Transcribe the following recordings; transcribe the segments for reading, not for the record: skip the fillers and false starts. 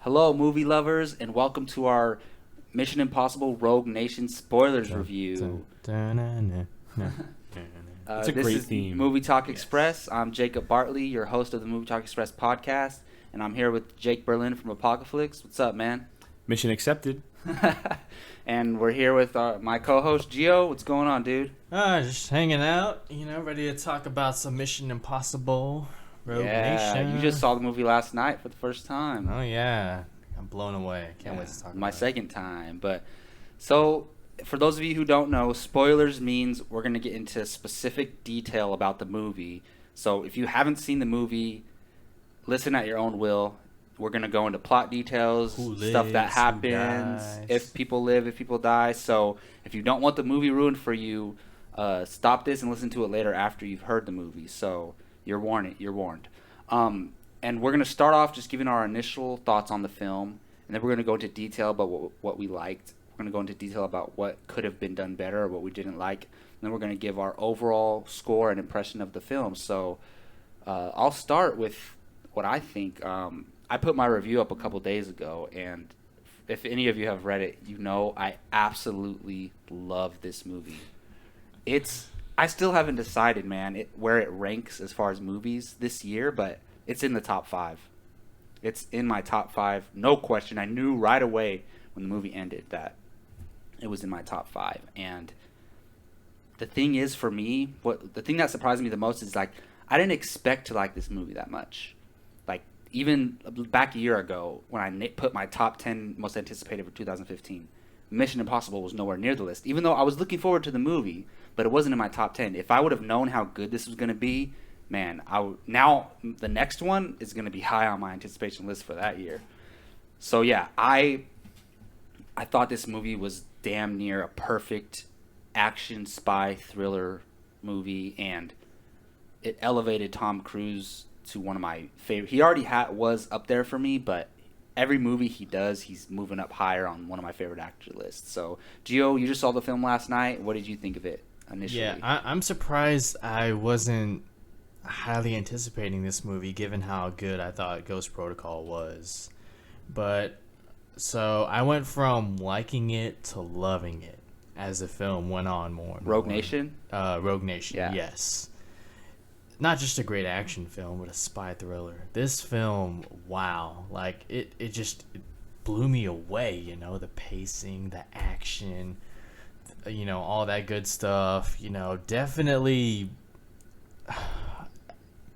Hello, movie lovers, and welcome to our Mission Impossible Rogue Nation spoilers review. It's a This great is theme. Movie Talk Yes. Express. I'm Jacob Bartley, your host of the Movie Talk Express podcast, and I'm here with Jake Berlin from Apocaflix. What's up, man? Mission accepted. And we're here with my co-host Gio. What's going on, dude? Just hanging out, ready to talk about some Mission Impossible, Rogue Nation. You just saw the movie last night for the first time. Oh, yeah. I'm blown away. Can't wait to talk about My it. second time. But so, for those of you who don't know, spoilers means we're going to get into specific detail about the movie. So, if you haven't seen the movie, listen at your own will. We're going to go into plot details, Who stuff that lives, who happens, dies. if people live, if people die. So, if you don't want the movie ruined for you, stop this and listen to it later after you've heard the movie. So, you're warned. You're warned. And we're going to start off just giving our initial thoughts on the film, and then we're going to go into detail about what we liked. We're going to go into detail about what could have been done better or what we didn't like. And then we're going to give our overall score and impression of the film. So I'll start with what I think. I put my review up a couple days ago, and if any of you have read it, you know I absolutely love this movie. I still haven't decided, man, where it ranks as far as movies this year, but it's in the top 5. It's in my top 5, no question. I knew right away when the movie ended that it was in my top 5. And the thing is, for me, the thing that surprised me the most is, like, I didn't expect to like this movie that much. Like, even back a year ago when I put my top 10 most anticipated for 2015, Mission Impossible was nowhere near the list, even though I was looking forward to the movie, but it wasn't in my top 10. If I would have known how good this was going to be, man, now the next one is going to be high on my anticipation list for that year. So yeah, I thought this movie was damn near a perfect action spy thriller movie, and it elevated Tom Cruise to one of my favorite. He already was up there for me, but every movie he does, he's moving up higher on one of my favorite actor lists. So, Gio, you just saw the film last night. What did you think of it initially? Yeah, I'm surprised I wasn't highly anticipating this movie, given how good I thought Ghost Protocol was. But, so, I went from liking it to loving it as the film went on more and Rogue more. Nation? Rogue Nation, Yeah. yes. Not just a great action film, but a spy thriller. This film, wow, like it just blew me away. The pacing, the action, all that good stuff. Definitely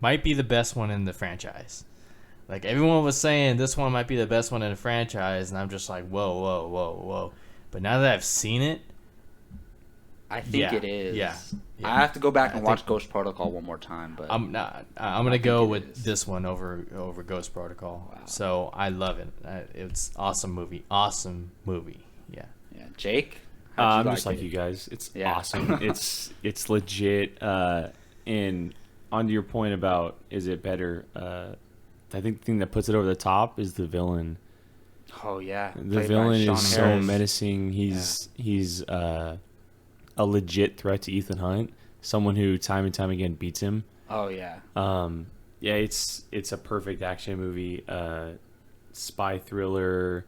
might be the best one in the franchise. Like, everyone was saying this one might be the best one in the franchise, and I'm just like, whoa, whoa, whoa, whoa. But now that I've seen it, I think it is. Yeah. I have to go back and watch think- Ghost Protocol one more time, but I'm gonna think go it with is. this one over Ghost Protocol. Wow. So I love it. It's awesome movie. Awesome movie. Yeah. yeah. Jake, how'd you I'm just like it? you guys. It's Yeah. awesome. it's legit. And onto your point about is it better? I think the thing that puts it over the top is the villain. Oh yeah, The played by villain Sean is so Harris. menacing. He's a legit threat to Ethan Hunt, someone who time and time again beats him. Oh yeah. Yeah, it's a perfect action movie, spy thriller.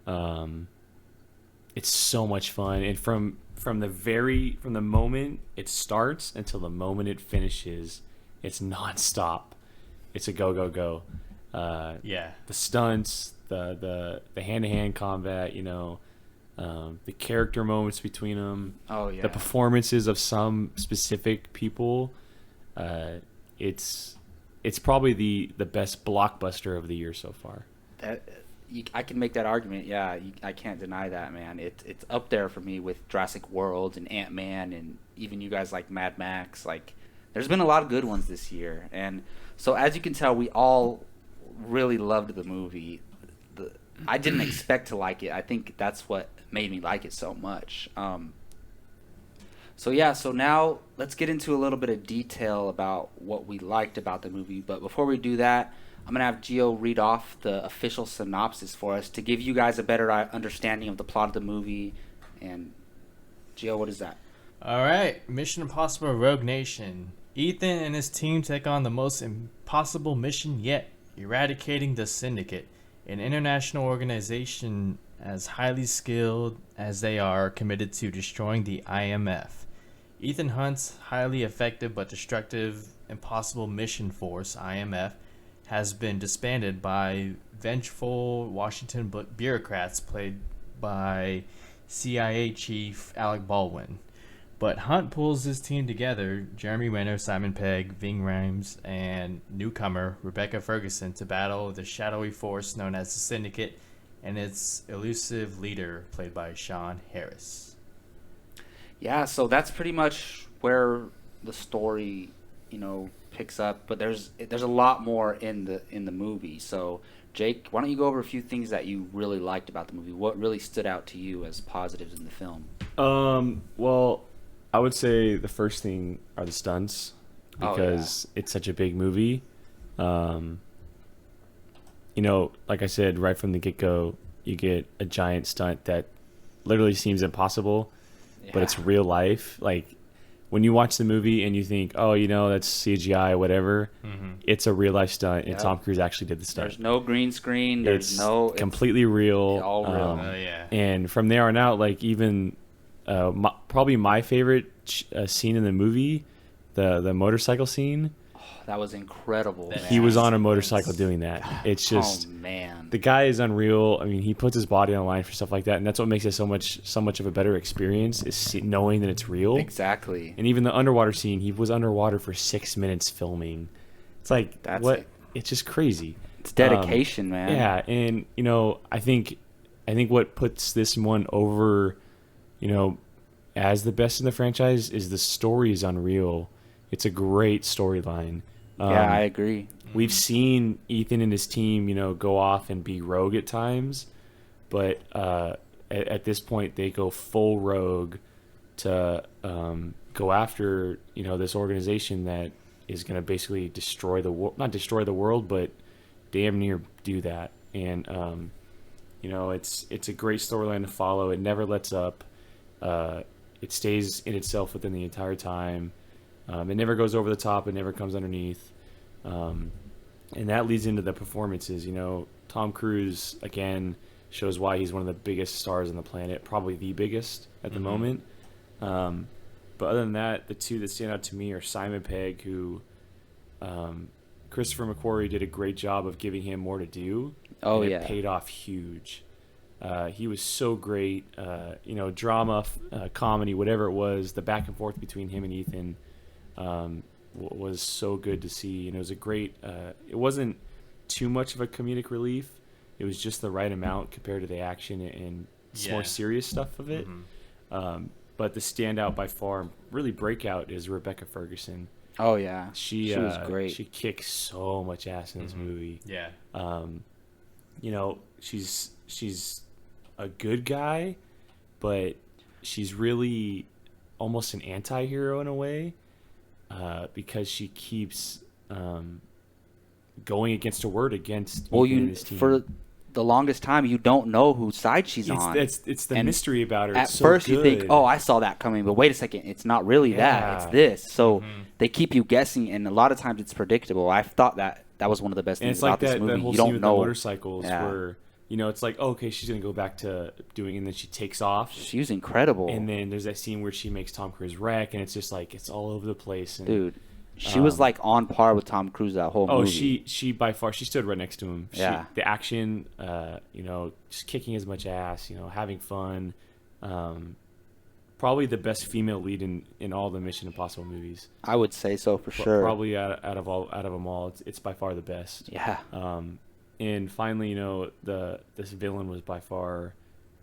It's so much fun, and from the moment it starts until the moment it finishes, it's nonstop. It's a go. Yeah. The stunts, the hand-to-hand combat, the character moments between them, Oh yeah. the performances of some specific people. It's probably the best blockbuster of the year so far. I can make that argument. Yeah, I can't deny that, man. It's up there for me with Jurassic World and Ant-Man, and even you guys like Mad Max. Like, there's been a lot of good ones this year, and so as you can tell, we all really loved the movie. I didn't expect to like it. I think that's what made me like it so much. So now let's get into a little bit of detail about what we liked about the movie. But before we do that, I'm going to have Gio read off the official synopsis for us to give you guys a better understanding of the plot of the movie. And Gio, what is that? All right. Mission Impossible Rogue Nation. Ethan and his team take on the most impossible mission yet, eradicating the Syndicate. an international organization as highly skilled as they are committed to destroying the IMF. Ethan Hunt's highly effective but destructive Impossible Mission Force, IMF, has been disbanded by vengeful Washington bureaucrats played by CIA Chief Alec Baldwin. But Hunt pulls his team together, Jeremy Renner, Simon Pegg, Ving Rhames, and newcomer Rebecca Ferguson, to battle the shadowy force known as the Syndicate and its elusive leader, played by Sean Harris. Yeah, so that's pretty much where the story, picks up. But there's a lot more in the movie. So, Jake, why don't you go over a few things that you really liked about the movie? What really stood out to you as positives in the film? Well, I would say the first thing are the stunts because it's such a big movie. Like I said, right from the get-go, you get a giant stunt that literally seems impossible, but it's real life. Like, when you watch the movie and you think, oh, that's CGI, whatever, it's a real life stunt, and Tom Cruise actually did the stunt. There's no green screen. It's completely real. All real. And from there on out, like, even probably my favorite scene in the movie, the motorcycle scene. That was incredible. He was on a motorcycle doing that. It's just, man, the guy is unreal. I mean, he puts his body on the line for stuff like that, and that's what makes it so much of a better experience, is knowing that it's real. Exactly. And even the underwater scene, he was underwater for 6 minutes filming. It's like, it's just crazy. It's dedication, man. Yeah, and I think what puts this one over, as the best in the franchise is the story is unreal. It's a great storyline. I agree. We've seen Ethan and his team, go off and be rogue at times, but at this point they go full rogue to go after this organization that is going to basically destroy not destroy the world, but damn near do that. And it's a great storyline to follow. It never lets up. It stays in itself within the entire time. It never goes over the top. It never comes underneath. And that leads into the performances. Tom Cruise, again, shows why he's one of the biggest stars on the planet, probably the biggest at the moment. But other than that, the two that stand out to me are Simon Pegg, who Christopher McQuarrie did a great job of giving him more to do. It paid off huge. He was so great. Drama, comedy, whatever it was, the back and forth between him and Ethan was so good to see. And it was a great, it wasn't too much of a comedic relief. It was just the right amount compared to the action and more serious stuff of it. But the standout by far, really breakout, is Rebecca Ferguson. Oh yeah, she was great. She kicks so much ass in this movie. Yeah. She's a good guy, but she's really almost an anti-hero in a way, because she keeps going against her word against Ethan and his team. For the longest time, you don't know whose side she's on. It's the mystery about her. At first, you think, "Oh, I saw that coming," but wait a second, it's not really that. It's this. So they keep you guessing, and a lot of times it's predictable. I thought that was one of the best things about this movie. That whole you scene don't with know the motorcycles where it's like, okay, she's gonna go back to doing, and then she takes off. She was incredible. And then there's that scene where she makes Tom Cruise wreck, and it's just like it's all over the place. And, dude, she was like on par with Tom Cruise that whole movie. She by far, she stood right next to him. The action, just kicking as much ass, having fun. Probably the best female lead in all the Mission Impossible movies. I would say so for sure. Probably out of them all, it's by far the best. Yeah. And finally, this villain was by far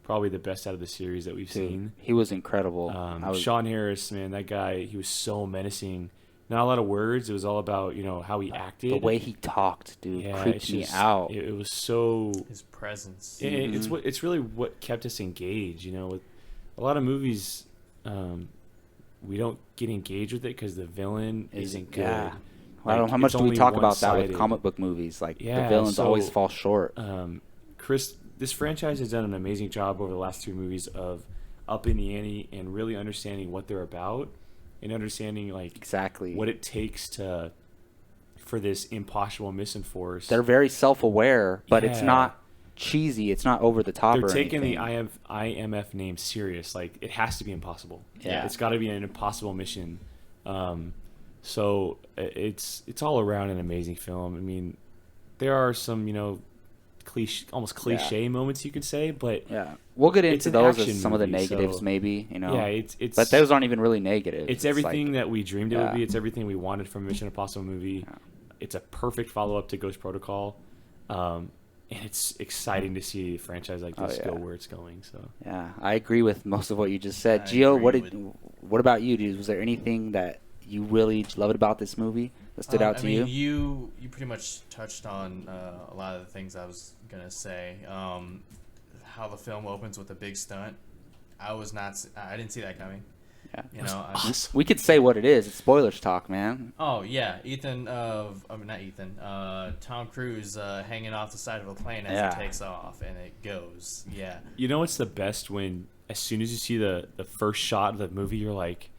probably the best out of the series that we've seen. He was incredible. Sean Harris, man, that guy, he was so menacing. Not a lot of words. It was all about, how he acted. The way he talked, dude, creeped me out. It was so... His presence. It's really what kept us engaged, With a lot of movies, we don't get engaged with it because the villain isn't good. Yeah. I don't know, how much do we talk about that with comic book movies? Like, the villains always fall short. This franchise has done an amazing job over the last 3 movies of upping the ante and really understanding what they're about and understanding exactly what it takes for this impossible mission force. They're very self-aware, but it's not cheesy. It's not over the top. They're or taking anything. the IMF name serious. Like, it has to be impossible. Yeah. It's got to be an impossible mission. So it's all around an amazing film. I mean, there are some, almost cliche moments, you could say, but Yeah, we'll get it's into an those action as some of the movie, negatives, so- maybe. yeah, it's but those aren't even really negative. It's everything that we dreamed it would yeah. be. It's everything we wanted from a Mission Impossible movie. Yeah. It's a perfect follow-up to Ghost Protocol. And it's exciting to see a franchise like this go where it's going. So Yeah, I agree with most of what you just said. I Gio, agree what about you, dude? Was there anything that you really loved about this movie that stood out to you? You pretty much touched on a lot of the things I was gonna say. How the film opens with a big stunt. I didn't see that coming. Yeah. You know, We could say what it is. It's spoilers talk, man. Oh yeah, Tom Cruise hanging off the side of a plane as it takes off and it goes. Yeah. you know what's the best when as soon as you see the first shot of the movie, you're like,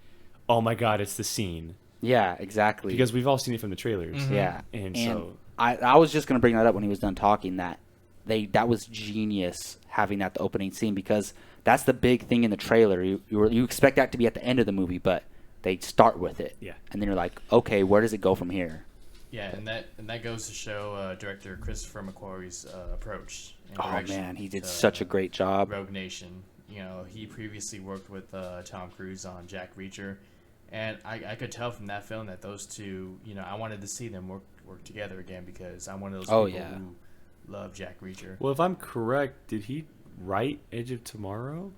oh my god, it's the scene. Yeah, exactly. Because we've all seen it from the trailers. Mm-hmm. Yeah, And so I was just gonna bring that up when he was done talking. That was genius having that the opening scene, because that's the big thing in the trailer. You expect that to be at the end of the movie, but they start with it. Yeah. And then you're like, okay, where does it go from here? Yeah, and that goes to show director Christopher McQuarrie's approach. And Oh direction man, he did to such a great job. Rogue Nation. You know, he previously worked with Tom Cruise on Jack Reacher, and I could tell from that film that those two, I wanted to see them work together again, because I'm one of those people who love Jack Reacher. well, if I'm correct, did he write Edge of Tomorrow?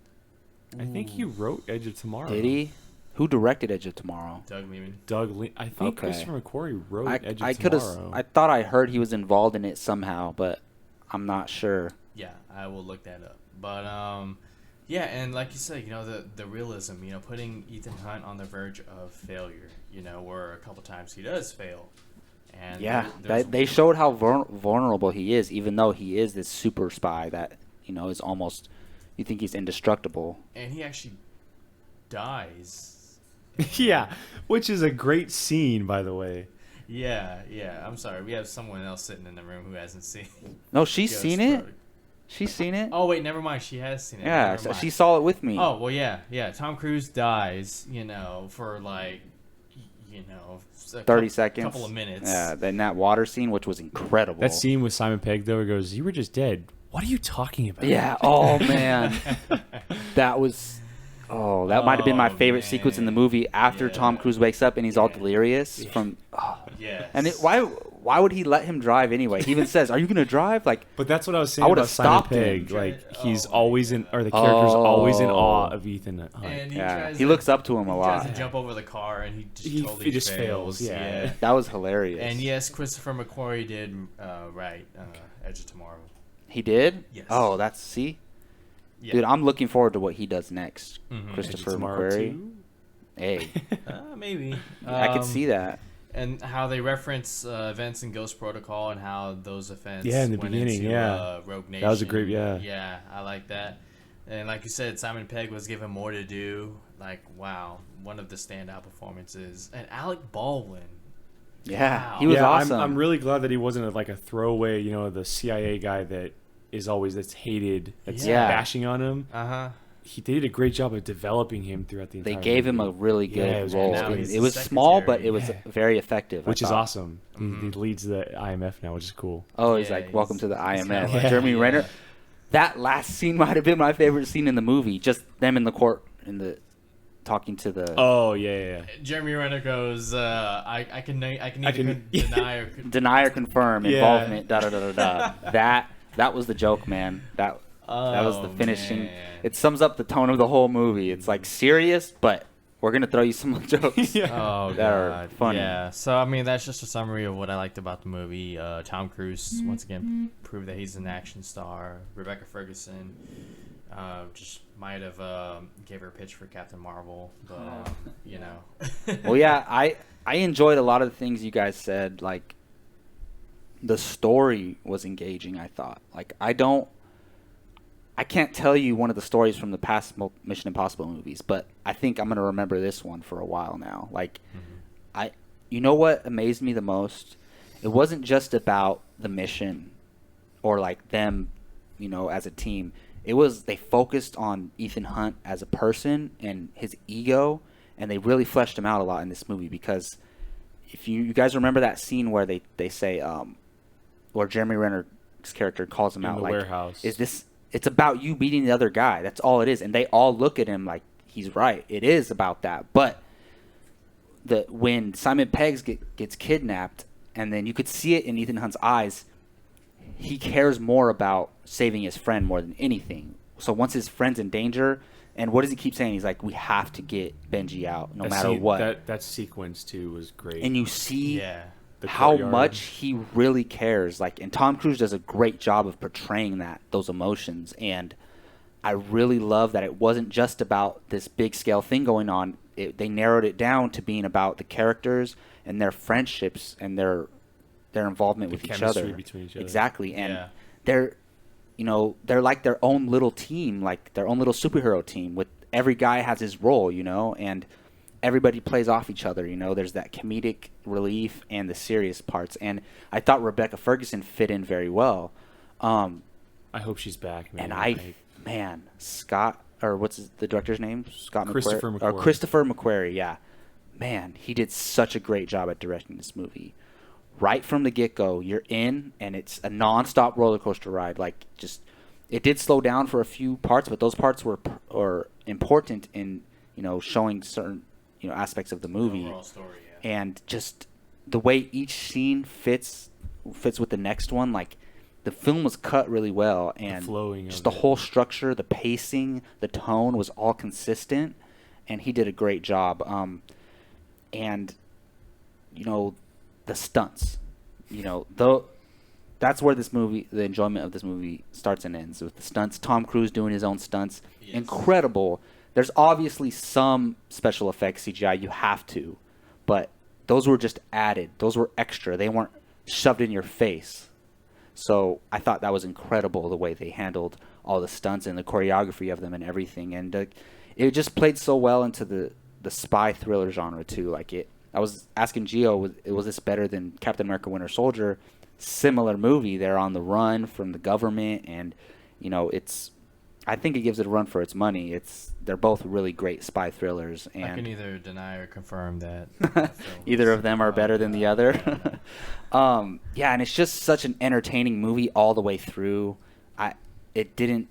I think he wrote Edge of Tomorrow. Did he? Who directed Edge of Tomorrow? Doug Liman. I think Okay. Christopher McQuarrie wrote Edge I of could have. Tomorrow. I thought I heard he was involved in it somehow, but I'm not sure. Yeah, I will look that up. But yeah, and like you said, the realism, putting Ethan Hunt on the verge of failure, where a couple times he does fail. And Yeah, there's- they showed how vulnerable he is, even though he is this super spy that is almost. You think he's indestructible. and he actually dies. yeah, which is a great scene, by the way. Yeah. I'm sorry. We have someone else sitting in the room who hasn't seen. No, she's Ghost seen it. Protocol. She's seen it. Oh wait, never mind. She has seen it. yeah, Never so mind. she saw it with me. Oh well, yeah. Tom Cruise dies, for like, a 30 seconds. couple of minutes. Yeah, then that water scene, which was incredible. That scene with Simon Pegg, though, he goes, "You were just dead. What are you talking about?" Yeah. Oh man, that was. Oh, that might have been my Oh, favorite sequence in the man. movie. After Tom Yeah. Cruise wakes up and he's all Yeah. delirious Yeah. from. Oh. Yes. And why would he let him drive anyway? He even says, "Are you gonna drive?" Like, But that's what I was saying I would've about Simon stopped him. Pegg. Like, he's Oh, my always God. the character's always in Oh. awe of Ethan Hunt. And yeah, tries he to- looks up to him a He lot. tries to jump over the car, and he just He totally just fails, yeah. That was hilarious. And yes, Christopher McQuarrie did write Edge of Tomorrow. He did. Yes. Oh, see, Yeah. dude, I'm looking forward to what he does next. Mhm. Christopher Tomorrow McQuarrie. too? Hey, Maybe. I could see that. And how they reference events in Ghost Protocol and how those events Yeah, in the went beginning, into, yeah. Rogue Nation. That was a great- yeah. Yeah, I like that. And like you said, Simon Pegg was given more to do. Like, wow, one of the standout performances. And Alec Baldwin. Yeah, Wow. he was yeah, awesome. I'm really glad that he wasn't like a throwaway, the CIA guy that is always that's hated, that's Yeah. bashing on him. Uh-huh. They did a great job of developing him throughout the entire They gave him a movie. really Yeah, good it was role. great. Now he's It the was small, but secretary. it was Yeah. very effective. I which is thought. awesome. He leads the IMF now, which is cool. Oh, he's Yeah, like, "Welcome to the he's IMF." kinda like- Jeremy yeah. Renner. That last scene might have been my favorite scene in the movie. Just them in the court, talking to the Oh yeah. Jeremy Renner goes, I can neither deny or deny or confirm Yeah. involvement. Da da da da da. That was the joke, man. That was the Oh, finishing. man. It sums up the tone of the whole movie. It's like serious, but we're gonna throw you some jokes. Oh That are god, funny. yeah. So I mean, that's just a summary of what I liked about the movie. Tom Cruise once again proved that he's an action star. Rebecca Ferguson just might have gave her a pitch for Captain Marvel, but Well, yeah, I enjoyed a lot of the things you guys said. Like, the story was engaging. I thought. Like, I can't tell you one of the stories from the past Mission Impossible movies, but I think I'm gonna remember this one for a while now. Like, you know what amazed me the most? It wasn't just about the mission, or like them as a team. They focused on Ethan Hunt as a person and his ego, and they really fleshed him out a lot in this movie, because if you guys remember that scene where they say, where Jeremy Renner's character calls him In out, the like, warehouse. it's about you beating the other guy. That's all it is. And they all look at him like, he's right. It is about that. But when Simon Peggs gets kidnapped, and then you could see it in Ethan Hunt's eyes, he cares more about saving his friend more than anything. So once his friend's in danger, and what does he keep saying? He's like, we have to get Benji out no matter what. That sequence, too, was great. And you see The how courtyard. much he really cares. Like, and Tom Cruise does a great job of portraying those emotions. And I really love that it wasn't just about this big scale thing going on. They narrowed it down to being about the characters and their friendships and their involvement with each other. Between each other. Exactly. And they're like their own little team, like their own little superhero team, with every guy has his role, and everybody plays off each other. There's that comedic relief and the serious parts. And I thought Rebecca Ferguson fit in very well. I hope she's back, man. And Scott, or what's the director's name? Christopher McQuarrie. Or Christopher McQuarrie, yeah. Man, he did such a great job at directing this movie. Right from the get-go, you're in, and it's a non-stop roller coaster ride. Like, it did slow down for a few parts, but those parts were important in, showing certain, aspects of the movie. Overall story, And just the way each scene fits with the next one, like, the film was cut really well, and the flowing just the whole structure, the pacing, the tone was all consistent, and he did a great job. And the stunts, that's where the enjoyment of this movie starts and ends, with the stunts. Tom Cruise doing his own stunts, incredible. There's obviously some special effects CGI, you have to, but those were just added. Those were extra. They weren't shoved in your face. So I thought that was incredible, the way they handled all the stunts and the choreography of them and everything. And it just played so well into the spy thriller genre too. I was asking Gio, was this better than Captain America: Winter Soldier? Similar movie. They're on the run from the government, and I think it gives it a run for its money. They're both really great spy thrillers. And I can neither deny or confirm that. Either of them are better than the other. And it's just such an entertaining movie all the way through. It didn't,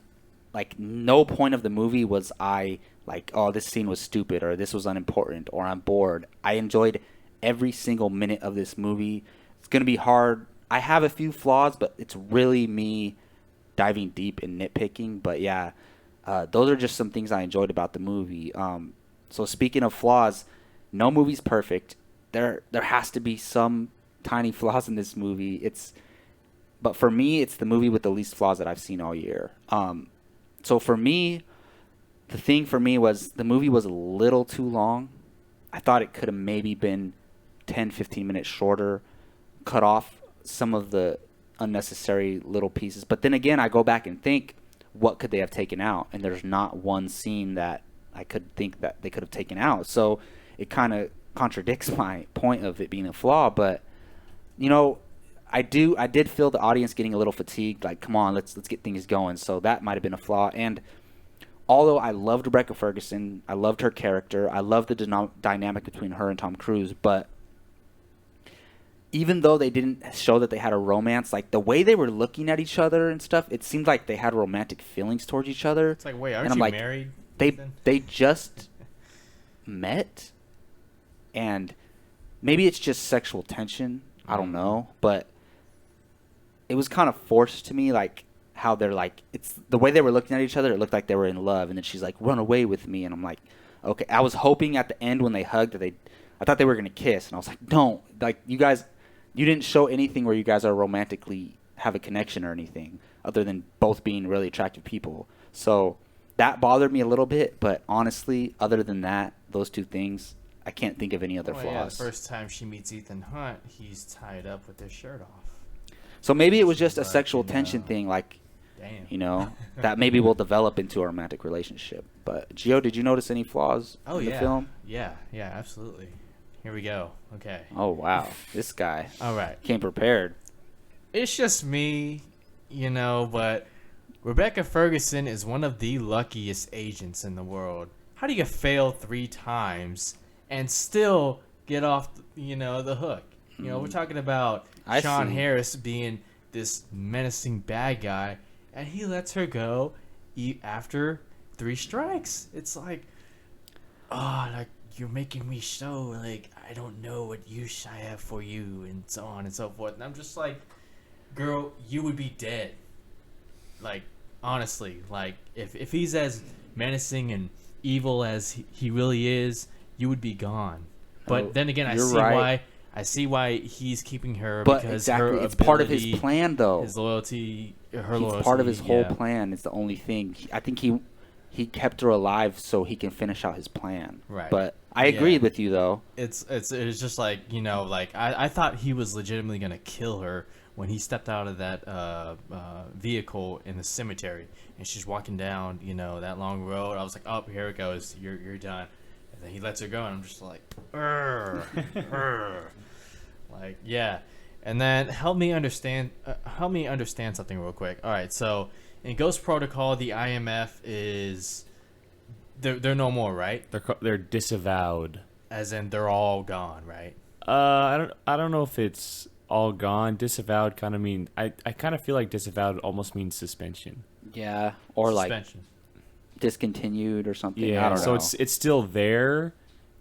like, no point of the movie was I like, oh, this scene was stupid, or this was unimportant, or I'm bored. I enjoyed every single minute of this movie. It's going to be hard. I have a few flaws, but it's really me diving deep and nitpicking. But yeah, those are just some things I enjoyed about the movie. So speaking of flaws, no movie's perfect. There has to be some tiny flaws in this movie. But for me, it's the movie with the least flaws that I've seen all year. So for me, the thing for me was the movie was a little too long. I thought it could have maybe been 10, 15 minutes shorter, cut off some of the unnecessary little pieces. But then again, I go back and think, what could they have taken out? And there's not one scene that I could think that they could have taken out. So it kind of contradicts my point of it being a flaw. But, I did feel the audience getting a little fatigued. Like, come on, let's get things going. So that might have been a flaw. And although I loved Rebecca Ferguson, I loved her character, I loved the dynamic between her and Tom Cruise, but even though they didn't show that they had a romance, like, the way they were looking at each other and stuff, it seemed like they had romantic feelings towards each other. It's like, wait, aren't you married? They just met, and maybe it's just sexual tension. I don't know, but it was kind of forced to me, like, how they're like, it's the way they were looking at each other. It looked like they were in love, and then she's like, "Run away with me," and I'm like, okay. I was hoping at the end when they hugged that I thought they were gonna kiss, and I was like, don't, like, you guys, you didn't show anything where you guys are romantically have a connection or anything other than both being really attractive people. So that bothered me a little bit, but honestly, other than that, those two things, I can't think of any other flaws. Yeah, the first time she meets Ethan Hunt, he's tied up with his shirt off. So maybe it was just a sexual tension thing, like, damn. that maybe will develop into a romantic relationship. But Gio, did you notice any flaws in the film? Yeah, absolutely. Here we go. Okay. Oh, wow. This guy. All right. Came prepared. It's just me, but Rebecca Ferguson is one of the luckiest agents in the world. How do you fail 3 times and still get off, the hook? We're talking about Sean Harris being this menacing bad guy, and he lets her go after 3 strikes. It's like, like you're making me so like I don't know what use I have for you, and so on and so forth. And I'm just like, girl, you would be dead. Like, honestly, like if he's as menacing and evil as he really is, you would be gone. But then again, I see why he's keeping her, but because exactly, her it's part of his plan, though. His loyalty, her He's loyalty, part of his whole plan. It's the only thing. I think he kept her alive so he can finish out his plan. Right. But I agree with you, though. It's just like, like I thought he was legitimately gonna kill her when he stepped out of that vehicle in the cemetery, and she's walking down that long road. I was like, oh, here it goes, you're done. And then he lets her go, and I'm just like, like, yeah. And then help me understand something real quick. All right, so in Ghost Protocol, the IMF is they're no more, right? They're disavowed. As in they're all gone, right? I don't know if it's all gone. Disavowed kind of mean I kind of feel like disavowed almost means suspension. Yeah, or suspension. Like discontinued or something. Yeah, I don't know. So it's still there,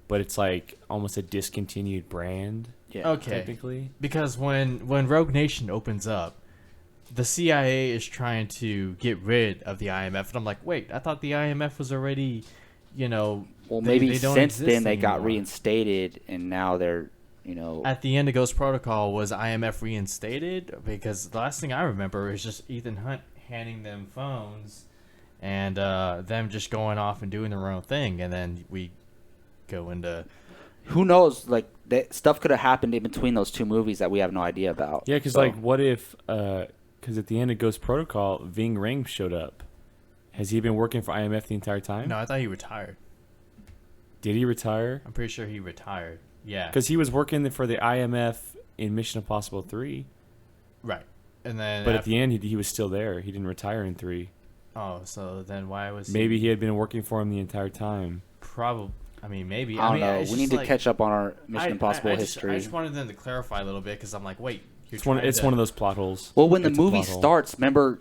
but it's like almost a discontinued brand. Yeah. Okay. Technically, because when Rogue Nation opens up, the CIA is trying to get rid of the IMF, and I'm like, wait, I thought the IMF was already, well, maybe since then they got reinstated, and now they're, At the end of Ghost Protocol, was IMF reinstated? Because the last thing I remember is just Ethan Hunt handing them phones, and them just going off and doing their own thing, and then we go into. Who knows? Like, stuff could have happened in between those 2 movies that we have no idea about. Yeah, because like, what if? Because at the end of Ghost Protocol, Ving Rhames showed up. Has he been working for IMF the entire time? No, I thought he retired. Did he retire? I'm pretty sure he retired. Yeah. Because he was working for the IMF in Mission Impossible 3. Right. And then. But at the end, he was still there. He didn't retire in 3. Oh, so then why was maybe he had been working for him the entire time? Probably. I mean, maybe. I don't know. We need to catch up on our Mission Impossible history. I just wanted them to clarify a little bit, because I'm like, wait. It's one of those plot holes. Well, when the movie starts, remember,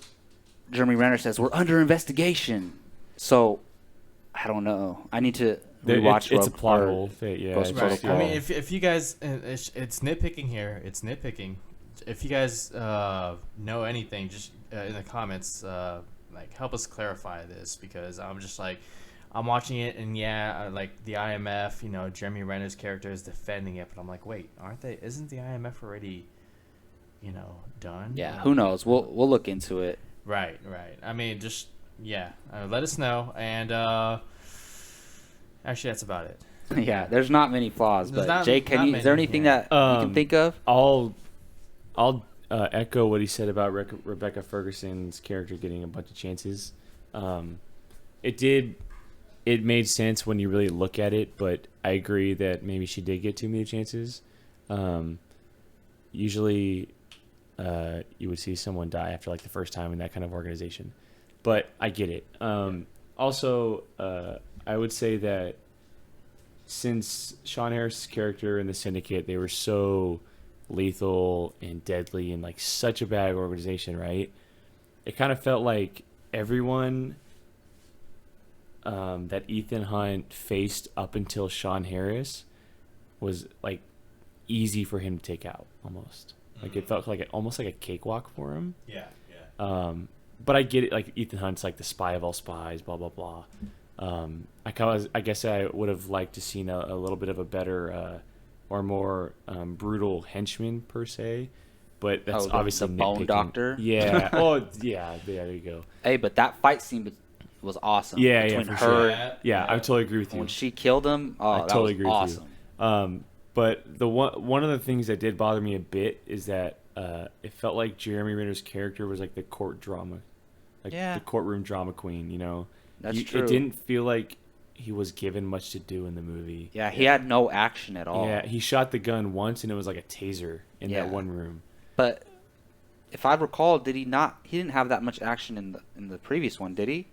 Jeremy Renner says, we're under investigation. So, I don't know. I need to rewatch It's a plot hole. Yeah. Right. I mean, if you guys, it's nitpicking here. It's nitpicking. If you guys know anything, just in the comments, like, help us clarify this, because I'm just like, I'm watching it, and like the IMF, Jeremy Renner's character is defending it, but I'm like, wait, isn't the IMF already, done? Yeah, who knows? We'll look into it. Right. I mean, just let us know, and actually that's about it. Yeah, there's not many flaws, but Jake, is there anything that you can think of? I'll echo what he said about Rebecca Ferguson's character getting a bunch of chances. It made sense when you really look at it, but I agree that maybe she did get too many chances. Usually, you would see someone die after like the first time in that kind of organization, but I get it. Also, I would say that since Sean Harris's character in the Syndicate, they were so lethal and deadly and like such a bad organization, right? It kind of felt like everyone that Ethan Hunt faced up until Sean Harris was like easy for him to take out, almost. Like it felt like almost like a cakewalk for him. Yeah. But I get it. Like Ethan Hunt's like the spy of all spies, blah blah blah. I guess I would have liked to seen a little bit of a better or more brutal henchman per se. But that's obviously the Bone Doctor. Yeah. Oh yeah. There you go. Hey, but that fight scene was awesome. Yeah, between for her. sure. Yeah, I totally agree with you. When she killed him, I totally agree awesome. with you. But the one of the things that did bother me a bit is that it felt like Jeremy Renner's character was like the court drama, the courtroom drama queen. That's true. It didn't feel like he was given much to do in the movie. Yeah, he had no action at all. Yeah, he shot the gun once, and it was like a taser in that one room. But if I recall, did he not? He didn't have that much action in the previous one, did he?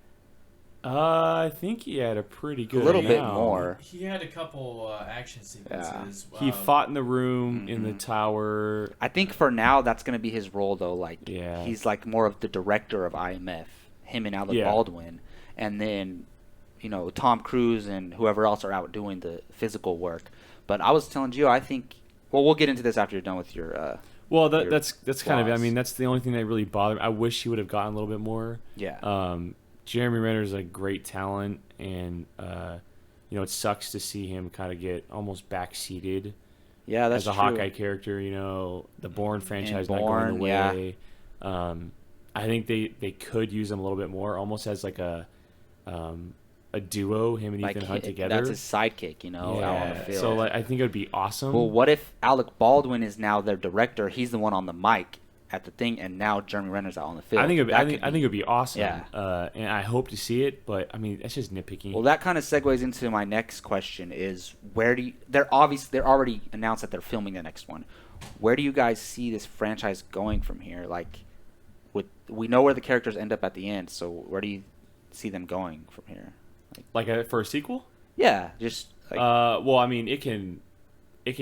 I think he had a pretty good little bit amount. more. He had a couple action sequences. He fought in the room, in the tower. I think for now that's going to be his role, though. Like, Yeah. he's like more of the director of IMF, him and Alec Baldwin, and then, you know, Tom Cruise and whoever else are out doing the physical work. But I was telling you, I think. Well, we'll get into this after you're done with your. Well, that's kind of. I flaws. mean, that's the only thing that really bothered me. I wish he would have gotten a little bit more. Yeah. Jeremy Renner is a great talent, and you know, it sucks to see him kind of get almost backseated. Yeah, that's as a true. Hawkeye character. You know, the Bourne franchise not Bourne, going the way. I think they could use him a little bit more, almost as like a duo, him and Like, Ethan Hunt together. That's his sidekick, you know, out on the field. So like, I think it would be awesome. Well, what if Alec Baldwin is now their director? He's the one on the mic at the thing, and now Jeremy Renner's out on the field. I think That it could be- would be awesome. Yeah. And I hope to see it, but I mean, that's just nitpicking. Well, that kind of segues into my next question: is where do you? They're already announced that they're filming the next one. Where do you guys see this franchise going from here? Like, we know where the characters end up at the end, so where do you see them going from here? For a sequel? Yeah, just like, well, I mean, it can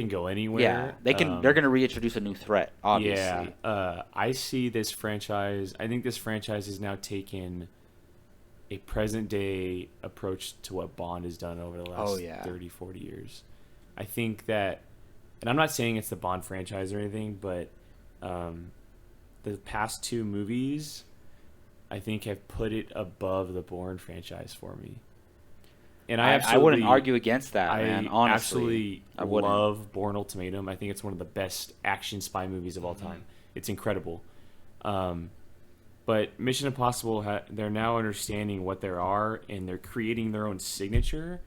go anywhere. yeah, they can. They're going to reintroduce a new threat, obviously. Yeah, I see this franchise. I think this franchise has now taken a present day approach to what Bond has done over the last 30, 40 years. I think that, and I'm not saying it's the Bond franchise or anything, but the past two movies, I think, have put it above the Bourne franchise for me. And I wouldn't argue against that, man. absolutely Honestly, I wouldn't. love Bourne Ultimatum. I think it's one of the best action spy movies of all time. It's incredible. But Mission Impossible, they're now understanding what there are, and they're creating their own signature.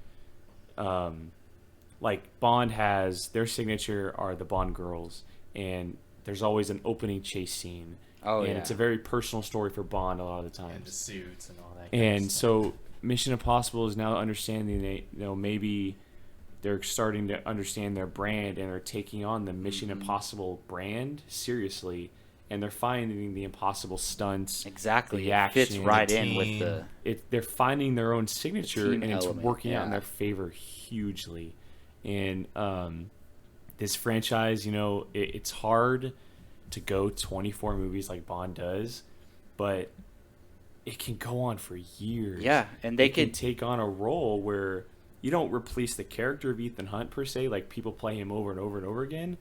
Like Bond has their signature are the Bond girls, and there's always an opening chase scene. Oh, and yeah. it's a very personal story for Bond a lot of the And the times. suits and all that. Kind And of stuff. so Mission Impossible is now understanding that, you know, maybe they're starting to understand their brand, and they're taking on the Mission Impossible brand seriously, and they're finding the impossible stunts. Exactly. The It fits action, right the in with team. the. They're finding their own signature, team and it's element, working out in yeah. their favor hugely. And this franchise, you know, it's hard to go 24 movies like Bond does, but it can go on for years. Yeah, and they can could take on a role where you don't replace the character of Ethan Hunt per se, like people play him over and over and over again,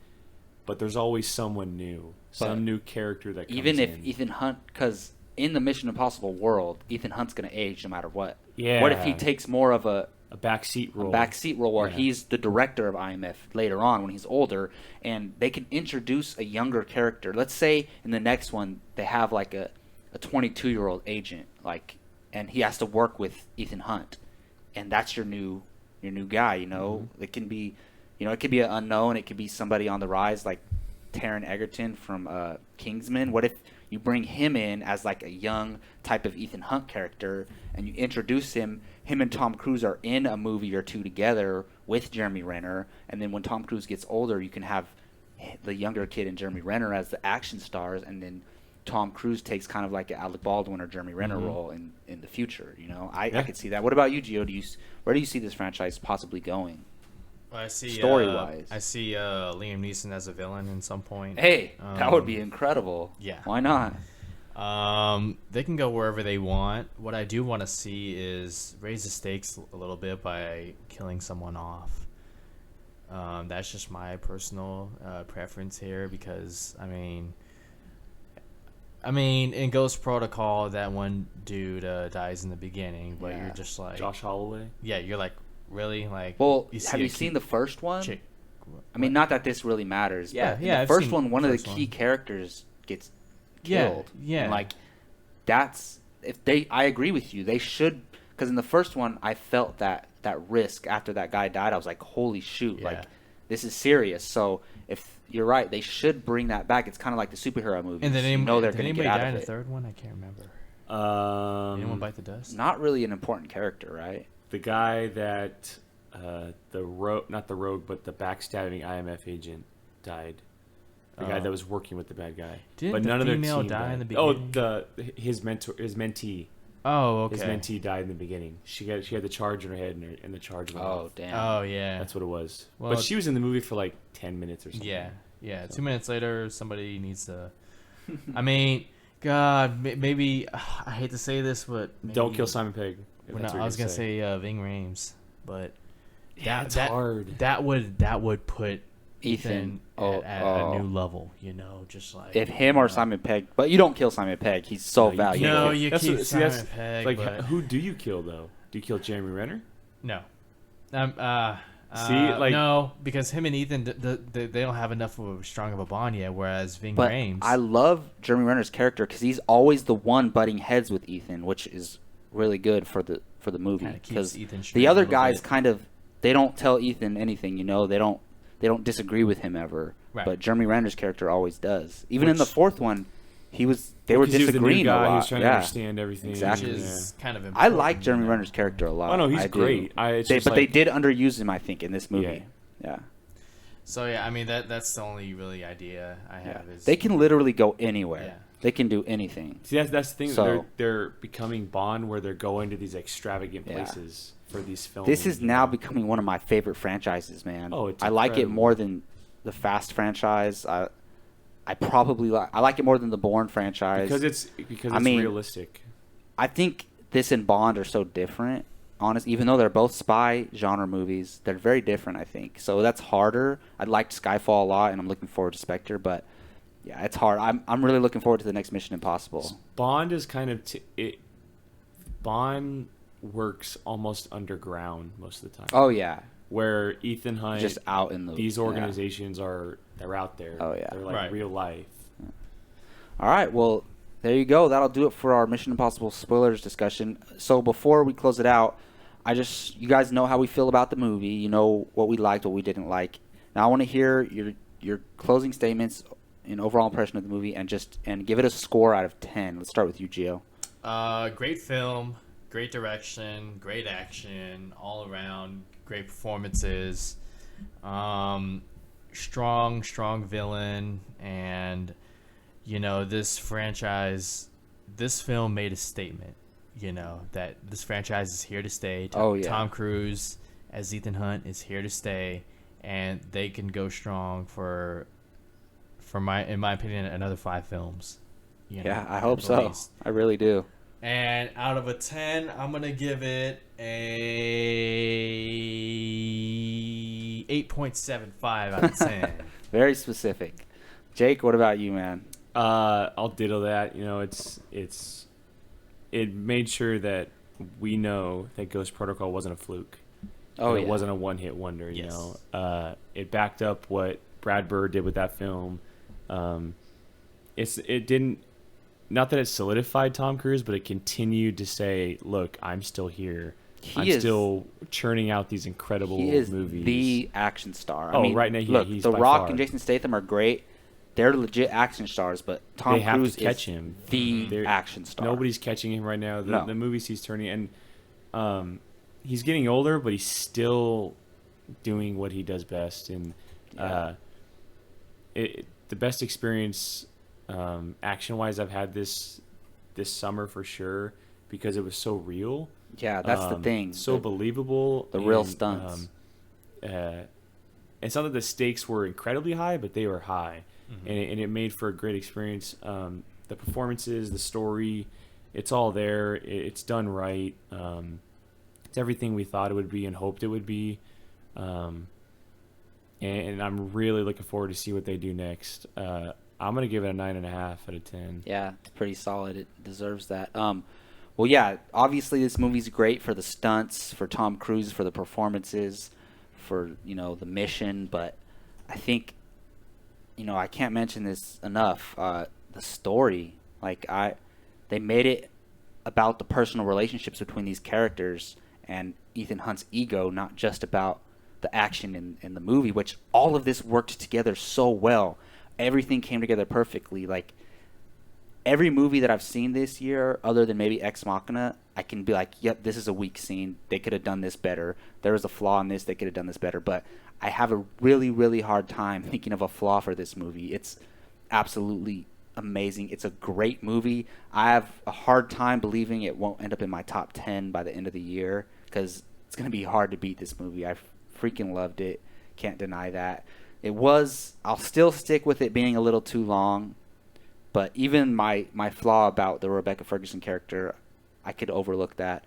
but there's always someone new, some new character that comes even if in. Ethan Hunt, because in the Mission Impossible world, Ethan Hunt's going to age no matter what. Yeah. What if he takes more of a backseat role. backseat role where Yeah. he's the director of IMF later on when he's older, and they can introduce a younger character. Let's say in the next one they have like a 22-year-old agent, like, and he has to work with Ethan Hunt, and that's your new guy. You know, it can be, you know, it could be an unknown. It could be somebody on the rise like Taron Egerton from Kingsman. What if you bring him in as like a young type of Ethan Hunt character, and you introduce him and Tom Cruise are in a movie or two together with Jeremy Renner, and then when Tom Cruise gets older, you can have the younger kid and Jeremy Renner as the action stars, and then Tom Cruise takes kind of like an Alec Baldwin or Jeremy Renner role in the future. You know, I could see that. What about you, Gio? Where do you see this franchise possibly going? I see story-wise. I see Liam Neeson as a villain in some point. Hey, that would be incredible. Yeah. Why not? They can go wherever they want. What I do want to see is raise the stakes a little bit by killing someone off. That's just my personal preference here because I mean, in Ghost Protocol, that one dude dies in the beginning, but Yeah. you're just like, Josh Holloway. yeah, you're like, really, like. Well, see have a you seen the first one? chick? I mean, not that this really matters. Yeah, but in yeah, the I've first seen one, one of the first key one. characters gets Yeah, killed. yeah. And, like, that's I agree with you. They should, because in the first one, I felt that risk after that guy died. I was like, holy shoot, Yeah. like this is serious. So if you're right, they should bring that back. It's kind of like the superhero movies. And then you know they're did going to anybody get out die of in the it. third one? I can't remember. Anyone bite the dust? Not really an important character, right? The guy that not the rogue, but the backstabbing IMF agent died. the guy that was working with the bad guy. Didn't but the none of their female team die in died. the Oh, his mentee. Oh, okay. His mentee died in the beginning. She had the charge in her head, and the charge went off. Oh, damn. Oh, yeah. That's what it was. Well, but she was in the movie for like 10 minutes or something. Yeah. So. 2 minutes later, somebody needs to. I mean, God, maybe I hate to say this, but maybe, Don't kill Simon Pegg. I was gonna say Ving Rhames, but it's hard. That would put Ethan at a new level, just like if him or Simon Pegg, but you don't kill Simon Pegg. He's so valuable. No, you That's keep what- see, Simon that's- Pegg. Like, but who do you kill though? Do you kill Jeremy Renner? no. No, because him and Ethan, they don't have enough of a strong of a bond yet. Whereas Ving But Rhames, I love Jeremy Renner's character because he's always the one butting heads with Ethan, which is really good for the movie. Kinda keeps Because Ethan straight the a other little guys bit. they don't tell Ethan anything. They don't disagree with him ever. Right. But Jeremy Renner's character always does. Even in the Which- fourth one, they were Because he was the new disagreeing a guy. lot. He was trying to Yeah. understand everything. Exactly. which Yeah. is kind of I important. like Jeremy Renner's character a lot. Oh no, he's I do. great. But they did underuse him, I think, in this movie. Yeah. So yeah, I mean that's the only really idea I Yeah. have is They can literally go anywhere. Yeah. They can do anything. See, that's the thing. So- they're becoming Bond, where they're going to these extravagant Yeah. places for these films. This is now becoming one of my favorite franchises, man. Oh, it's I like it incredible. more than the Fast franchise. I probably I like it more than the Bourne franchise. because it's mean, realistic. I think this and Bond are so different. Honest, even though they're both spy genre movies, they're very different. I think so. That's harder. I liked Skyfall a lot, and I'm looking forward to Spectre. But yeah, it's hard. I'm really looking forward to the next Mission Impossible. Bond is kind of Bond works almost underground most of the time. Oh yeah, Where Ethan Hunt, just out in the these yeah. organizations they're out there. Oh, yeah. They're like Right. real life. All right, well, there you go. That'll do it for our Mission Impossible spoilers discussion. So before we close it out, you guys know how we feel about the movie. You know what we liked, what we didn't like. Now I want to hear your closing statements and overall impression of the movie, and give it a score out of 10. Let's start with you, Gio. Great film, great direction, great action, all around, great performances, strong villain, and this film made a statement. That this franchise is here to stay. Oh, yeah. Tom Cruise as Ethan Hunt is here to stay, and they can go strong in my opinion, another 5 films. Yeah, I hope at so. least. I really do. And out of a 10, I'm going to give it a 8.75 out of 10. Very specific. Jake, what about you, man? I'll ditto that. It made sure that we know that Ghost Protocol wasn't a fluke. Oh, It yeah. wasn't a one-hit wonder. Yes. It backed up what Brad Bird did with that film. It didn't. Not that it solidified Tom Cruise, but it continued to say, "Look, I'm still here. I'm still churning out these incredible He is movies." the action star. Oh, right now, yeah, look, he's The by Rock far. and Jason Statham are great. They're legit action stars, but Tom They have to Cruise catch is him. the They're- action star. Nobody's catching him right now. No. The movies he's turning, and he's getting older, but he's still doing what he does best. And Yeah. the best experience action-wise I've had this summer for sure, because it was so real. Yeah, that's the thing. So The- believable. the real and, stunts. It's not that the stakes were incredibly high, but they were high, and it made for a great experience. The performances, the story, it's all there. It's done right. It's everything we thought it would be and hoped it would be. And I'm really looking forward to see what they do next. I'm gonna give it a 9.5 out of 10. Yeah, it's pretty solid. It deserves that. Well, yeah, obviously this movie's great for the stunts, for Tom Cruise, for the performances, for, the mission. But I think, I can't mention this enough. The story, they made it about the personal relationships between these characters and Ethan Hunt's ego, not just about the action in the movie, which all of this worked together so well. Everything came together perfectly. Like, every movie that I've seen this year, other than maybe Ex Machina, I can be like, yep, this is a weak scene. They could have done this better. There was a flaw in this. They could have done this better. But I have a really, really hard time thinking of a flaw for this movie. It's absolutely amazing. It's a great movie. I have a hard time believing it won't end up in my top 10 by the end of the year because it's going to be hard to beat this movie. I freaking loved it. Can't deny that. I'll still stick with it being a little too long, but even my flaw about the Rebecca Ferguson character, I could overlook that.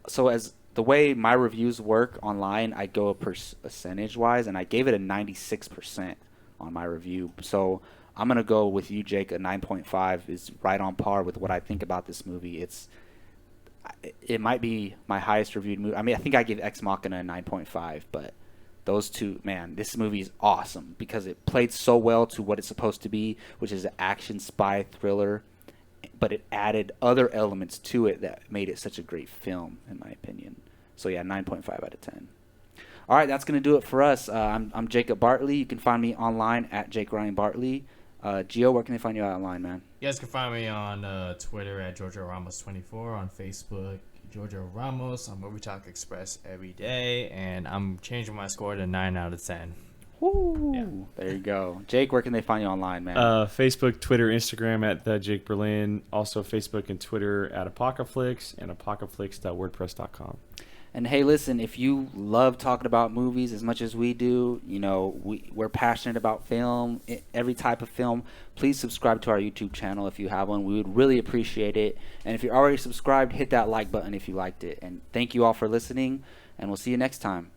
So as the way my reviews work online, I go percentage-wise, and I gave it a 96% on my review. So I'm going to go with you, Jake. A 9.5 is right on par with what I think about this movie. It might be my highest reviewed movie. I mean, I think I gave Ex Machina a 9.5, but those two, man, this movie is awesome because it played so well to what it's supposed to be, which is an action spy thriller, but it added other elements to it that made it such a great film, in my opinion. So, yeah, 9.5 out of 10. All right, that's going to do it for us. I'm Jacob Bartley. You can find me online at Jake Ryan Bartley. Gio, where can they find you online, man? You guys can find me on Twitter at Georgia Ramos24, on Facebook, Georgia Ramos, on Movie Talk Express every day, and I'm changing my score to 9 out of 10. Woo! Yeah. There you go. Jake, where can they find you online, man? Facebook, Twitter, Instagram at the Jake Berlin. Also Facebook and Twitter at Apocaflix and apocaflix.wordpress.com. And hey, listen, if you love talking about movies as much as we do, we're passionate about film, every type of film, please subscribe to our YouTube channel if you have one. We would really appreciate it. And if you're already subscribed, hit that like button if you liked it. And thank you all for listening, and we'll see you next time.